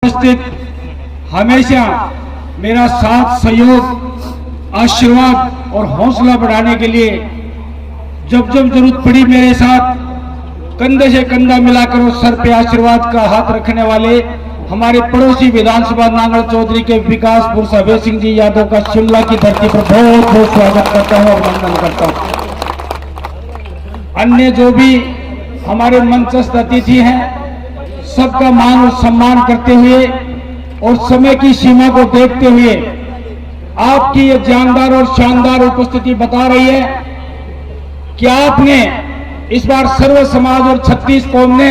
उपस्थित हमेशा मेरा साथ सहयोग आशीर्वाद और हौसला बढ़ाने के लिए जब जब जरूरत पड़ी मेरे साथ कंधे से कंधा मिलाकर और सर पे आशीर्वाद का हाथ रखने वाले हमारे पड़ोसी विधानसभा नांगल चौधरी के विकास पुरुष अभय सिंह जी यादव का शिमला की धरती पर बहुत बहुत स्वागत करता हूं और वंदन करता हूं। अन्य जो भी हमारे मंचस्थ अतिथि हैं सबका मान और सम्मान करते हुए और समय की सीमा को देखते हुए आपकी ये जानदार और शानदार उपस्थिति बता रही है कि आपने इस बार सर्व समाज और 36 कौम ने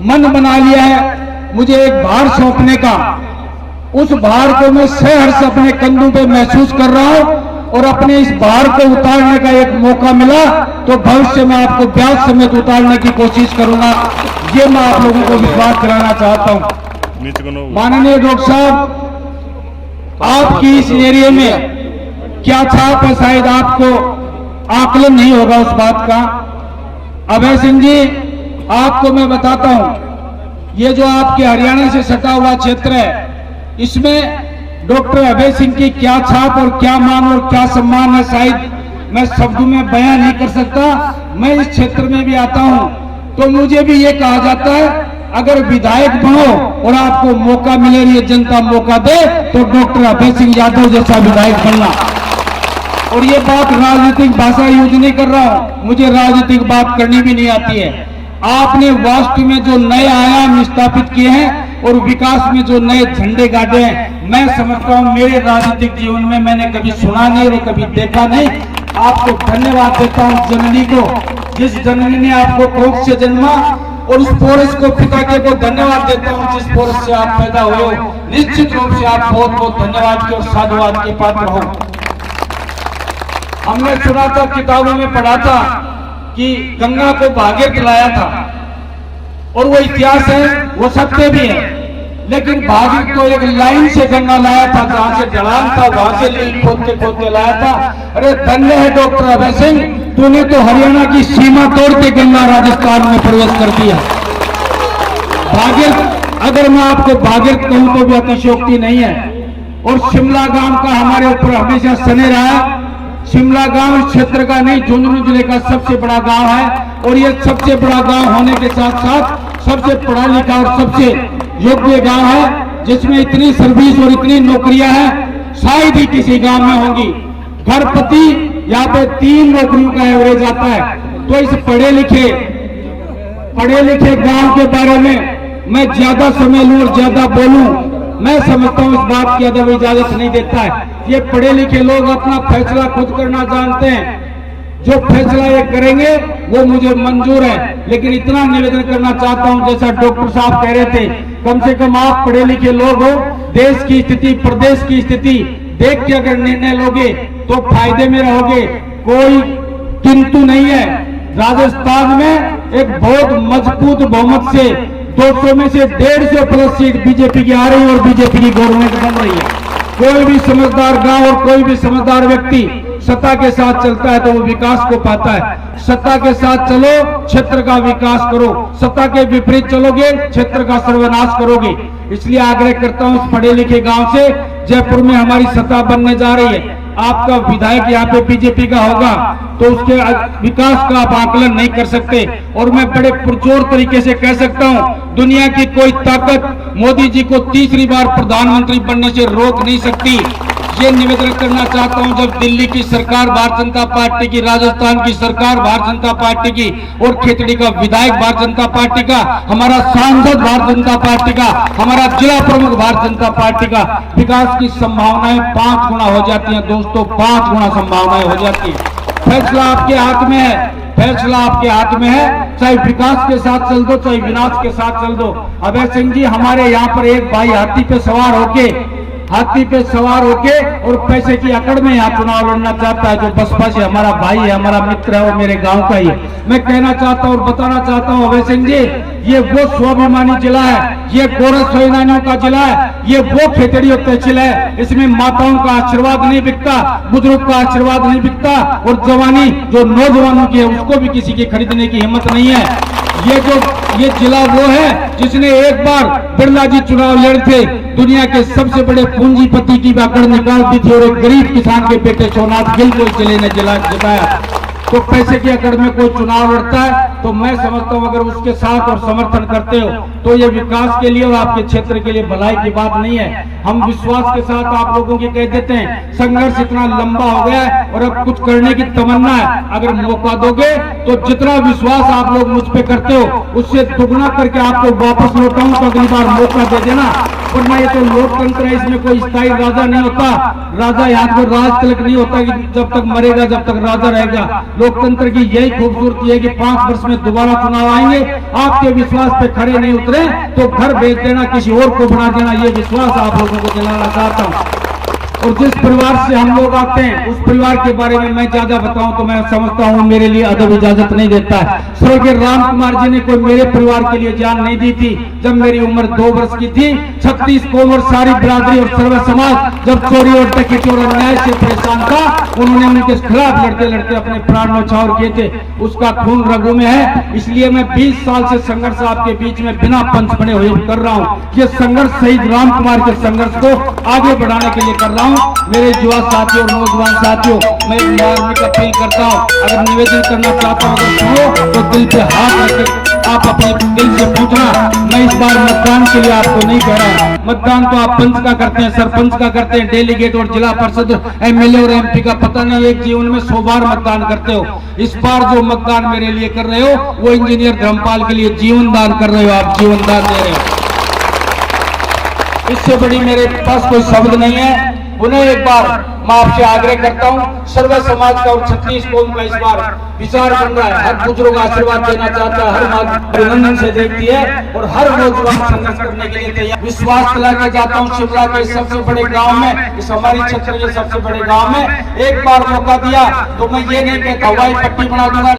मन बना लिया है मुझे एक भार सौंपने का। उस भार को मैं सहर्ष अपने कंधों पे महसूस कर रहा हूं और अपने इस भार को उतारने का एक मौका मिला तो भविष्य में आपको ब्याज समेत उतारने की कोशिश करूंगा। ये मैं आप लोगों को विश्वास कराना चाहता हूं। माननीय डॉक्टर साहब, आपकी इस एरिया में क्या छाप है शायद आपको आकलन नहीं होगा उस बात का। अभय सिंह जी, आपको मैं बताता हूं, ये जो आपके हरियाणा से सटा हुआ क्षेत्र है इसमें डॉक्टर अभय सिंह की क्या छाप और क्या मान और क्या सम्मान है शायद मैं शब्दों में बयां नहीं कर सकता। मैं इस क्षेत्र में भी आता हूं तो मुझे भी ये कहा जाता है अगर विधायक बनो और आपको मौका मिले, ये जनता मौका दे तो डॉक्टर अभय सिंह यादव जैसा विधायक बनना। और ये बात राजनीतिक भाषा यूज नहीं कर रहा हूं, मुझे राजनीतिक बात करनी भी नहीं आती है। आपने वास्तव में जो नए आयाम स्थापित किए हैं और विकास में जो नए झंडे गाड़े हैं, मैं समझता हूं मेरे राजनीतिक जीवन में मैंने कभी सुना नहीं और कभी देखा नहीं। आपको धन्यवाद देता हूं जननी को, जिस जननी ने आपको कोख से जन्मा, और उस पोरस को पिता के को धन्यवाद देता हूं जिस पोरस से आप पैदा हुए हो। निश्चित रूप से आप बहुत बहुत धन्यवाद के और साधुवाद के पात्र हो। हमने सुना था, किताबों में पढ़ा था कि गंगा को भागीरथ लाया था और वो इतिहास है, वो सत्य भी है, लेकिन भागीरथ को एक लाइन से गंगा लाया था, जहां से ढलान था वहां से लील खोदते खोदते लाया था। अरे धन्य है डॉक्टर अभय सिंह, तूने तो हरियाणा की सीमा तोड़ के गंगा राजस्थान में प्रवेश कर दिया। भागीरथ, अगर मैं आपको भागीरथ कहूं तो भी अतिशयोक्ति नहीं है। और शिमला गांव का हमारे ऊपर हमेशा सने रहा है। शिमला गांव इस क्षेत्र का नहीं, झुंझुनू जिले का सबसे बड़ा गांव है और ये सबसे बड़ा गांव होने के साथ साथ सबसे पढ़ा लिखा और सबसे योग्य गांव है, जिसमें इतनी सर्विस और इतनी नौकरियां हैं शायद ही किसी गांव में होंगी। घर प्रति यहाँ पे 3 नौकरियों का एवरेज आता है। तो इस पढ़े लिखे गांव के बारे में मैं ज्यादा समय लूं और ज्यादा बोलूं, मैं समझता हूं इस बात की अदब इजाजत नहीं देता है। ये पढ़े लिखे लोग अपना फैसला खुद करना जानते हैं, जो फैसला ये करेंगे वो मुझे मंजूर है। लेकिन इतना निवेदन करना चाहता हूं, जैसा डॉक्टर साहब कह रहे थे, कम से कम आप पढ़े लिखे लोग हो, देश की स्थिति प्रदेश की स्थिति देख के अगर निर्णय लोगे तो फायदे में रहोगे। कोई किंतु नहीं है। राजस्थान में एक बहुत मजबूत बहुमत से 200 में से 150 प्लस सीट बीजेपी की आ रही है और बीजेपी की गवर्नमेंट बन रही है। कोई भी समझदार गांव और कोई भी समझदार व्यक्ति सत्ता के साथ चलता है तो वो विकास को पाता है। सत्ता के साथ चलो, क्षेत्र का विकास करो, सत्ता के विपरीत चलोगे क्षेत्र का सर्वनाश करोगे। इसलिए आग्रह करता हूं, इस पढ़े लिखे गांव से जयपुर में हमारी सत्ता बनने जा रही है। आपका विधायक यहाँ पे बीजेपी का होगा तो उसके विकास का आप आकलन नहीं कर सकते। और मैं बड़े पुरजोर तरीके से कह सकता हूँ, दुनिया की कोई ताकत मोदी जी को तीसरी बार प्रधानमंत्री बनने से रोक नहीं सकती। ये निवेदन करना चाहता हूं, जब दिल्ली की सरकार भारतीय जनता पार्टी की, राजस्थान की सरकार भारतीय जनता पार्टी की और खेतड़ी का विधायक भारतीय जनता पार्टी का, हमारा सांसद भारतीय जनता पार्टी का, हमारा जिला प्रमुख भारतीय जनता पार्टी का, विकास की संभावनाएं 5 गुना हो जाती हैं दोस्तों, 5 गुना संभावनाएं हो जाती है। फैसला आपके हाथ में है, फैसला आपके हाथ में है। चाहे विकास के साथ चल दो, चाहे विनाश के साथ चल दो। अभय सिंह जी, हमारे यहाँ पर एक भाई हाथी पे सवार होके और पैसे की अकड़ में यहाँ चुनाव लड़ना चाहता है, जो बसपा से हमारा भाई है, हमारा मित्र है, वो मेरे गांव का ही है। मैं कहना चाहता हूँ और बताना चाहता हूँ अभय सिंह जी, ये वो स्वाभिमानी जिला है, ये गोरख सेनानियों का जिला है, ये वो खेतड़ी तहसील है। इसमें माताओं का आशीर्वाद नहीं बिकता, बुजुर्ग का आशीर्वाद नहीं बिकता और जवानी जो नौजवानों की है उसको भी किसी की खरीदने की हिम्मत नहीं है। ये जिला वो है जिसने एक बार बिरला जी चुनाव लड़े थे, दुनिया के सबसे बड़े पूंजीपति की अकड़ निकाल दी थी और एक गरीब किसान के बेटे सोमनाथ गिल को इस जिले ने जिला जिताया। तो पैसे की अकड़ में कोई चुनाव लड़ता है तो मैं समझता हूं अगर उसके साथ और समर्थन करते हो तो ये विकास के लिए और आपके क्षेत्र के लिए भलाई की बात नहीं है। हम विश्वास के साथ आप लोगों की कह देते हैं, संघर्ष इतना लंबा हो गया है और अब कुछ करने की तमन्ना है। अगर मौका दोगे तो जितना विश्वास आप लोग मुझ पे करते हो उससे दुगना करके आपको वापस लौटाऊं तो अगली बार मौका दे देना। वरना ये तो लोकतंत्र है, इसमें कोई स्थायी राजा नहीं होता। राजा यहाँ पर राज तिलक नहीं होता कि जब तक मरेगा जब तक राजा रहेगा। लोकतंत्र की यही खूबसूरती है कि 5 वर्ष में दोबारा चुनाव आएंगे, आपके विश्वास पे खड़े नहीं उतरे तो घर भेज देना, किसी और को बना देना, ये विश्वास आप लोगों को दिलाना चाहता हूँ। और जिस परिवार से हम लोग आते हैं उस परिवार के बारे में मैं ज्यादा बताऊं तो मैं समझता हूं मेरे लिए अदब इजाजत नहीं देता है। स्वर्गीय राम कुमार जी ने कोई मेरे परिवार के लिए जान नहीं दी थी। जब मेरी उम्र 2 वर्ष की थी, 36 कोमर सारी बिरादरी और सर्व समाज जब चोरी और डकैती और अन्याय से परेशान था, उन्होंने उनके खिलाफ लड़ते लड़ते अपने प्राण न्यौछावर किए थे। उसका खून रगों में है, इसलिए मैं 20 साल से संघर्ष आपके बीच में बिना पंच बने हुए कर रहा हूँ। ये संघर्ष शहीद राम कुमार के संघर्ष को आगे बढ़ाने के लिए कर रहा हूँ। मेरे युवा साथियों और नौजवान साथियों, मैं मार्मिक अपील करता हूँ, अगर निवेदन करना चाहता हूँ अगर सुनो तो दिल पे हाथ रखे आप अपने दिल से पूछना। मैं इस बार मतदान के लिए आपको नहीं कह रहा। मतदान तो आप पंच का करते हैं, सरपंच का करते हैं, डेलीगेट और जिला परिषद MLA और MP का पता नहीं एक जीवन में 100 बार मतदान करते हो। इस बार जो मतदान मेरे लिए कर रहे हो वो इंजीनियर धर्मपाल के लिए जीवन दान कर रहे हो, आप जीवन दान दे रहे हो। इससे बड़ी मेरे पास कोई शब्द नहीं है। उन्हें एक बार मैं आपसे आग्रह करता हूं, सर्व समाज का और 36 कौम का इस बार विचार बन रहा है। हर बुजुर्ग आशीर्वाद देना चाहता है, हर माँ अभिनंदन से देखती है और हर नौजवान संघर्ष करने के लिए तैयार। विश्वास दिला के जाता हूँ, शिमला के सबसे बड़े गांव में, इस हमारी क्षेत्र के सबसे बड़े गांव में एक बार मौका दिया तो मैं ये नहीं कहता हवाई पट्टी बना दूंगा,